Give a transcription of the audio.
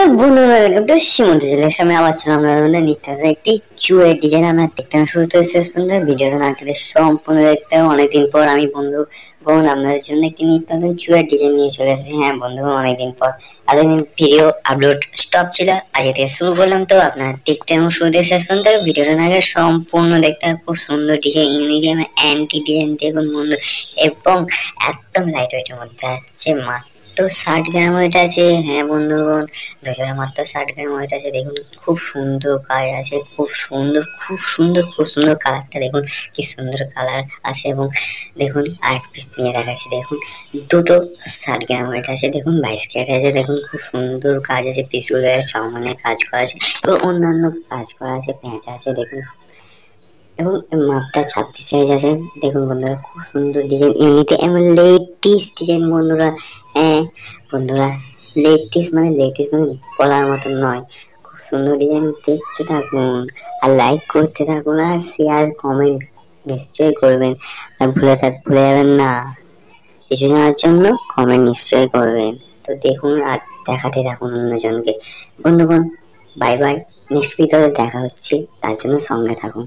বন্ধুরা একটু সীমন্ত চলে এসে আবার ছিল আমাদের মধ্যে নিত্য একটি চুয়ের ডিজাইন আমরা দেখতে শুরু থেকে শেষ পর্যন্ত ভিডিওটা না কেটে সম্পূর্ণ দেখতে অনেকদিন পর আমি বন্ধুগণ আপনাদের জন্য একটি নিত্য নতুন চুয়ের ডিজাইন নিয়ে চলে এসেছি। হ্যাঁ বন্ধুগণ, অনেকদিন পর এতদিন ভিডিও আপলোড স্টপ ছিল, আজ থেকে শুরু করলাম। তো আপনারা দেখতে এবং শুরু থেকে শেষ পর্যন্ত ভিডিওটা না কেটে সম্পূর্ণ দেখতে খুব সুন্দর ডিজাইন, ইউনিক অ্যান্টি ডিজাইন দেখুন বন্ধু, এবং একদম লাইট ওয়েটের মধ্যে আছে। তো 60 গ্রাম ওয়েট আছে। হ্যাঁ বন্ধুগণ, দুজনের মাত্র 60 গ্রাম ওয়েট আছে। দেখুন খুব সুন্দর কাজ আছে, খুব সুন্দর খুব সুন্দর খুব সুন্দর কালারটা দেখুন, কি সুন্দর কালার আছে। এবং দেখুন আরেক পিস নিয়ে দেখাচ্ছি, দেখুন দুটো 60 গ্রাম ওয়েট আছে। দেখুন 22 ক্যারেট আছে। দেখুন খুব সুন্দর কাজ আছে, পিসগুলো চাউমানের কাজ করা আছে এবং অন্যান্য কাজ করা আছে, পেঁচা আছে দেখুন, এবং মাপটা 26 সাইজ আছে। দেখুন বন্ধুরা খুব সুন্দর ডিজাইন, ইউনিটি এবং লেটেস্ট ডিজাইন বন্ধুরা। হ্যাঁ বন্ধুরা, লেটেস্ট মানে বলার মতো নয়, খুব সুন্দর ডিজাইন। দেখতে থাকুন আর লাইক করতে থাকুন আর শেয়ার কমেন্ট নিশ্চয়ই করবেন, আর ভুলে যাবেন না কিছু জানার জন্য কমেন্ট নিশ্চয়ই করবেন। তো দেখুন আর দেখাতে থাকুন অন্যজনকে। বন্ধুগণ বাই বাই, নেক্সট ভিডিওতে দেখা হচ্ছে, তার জন্য সঙ্গে থাকুন।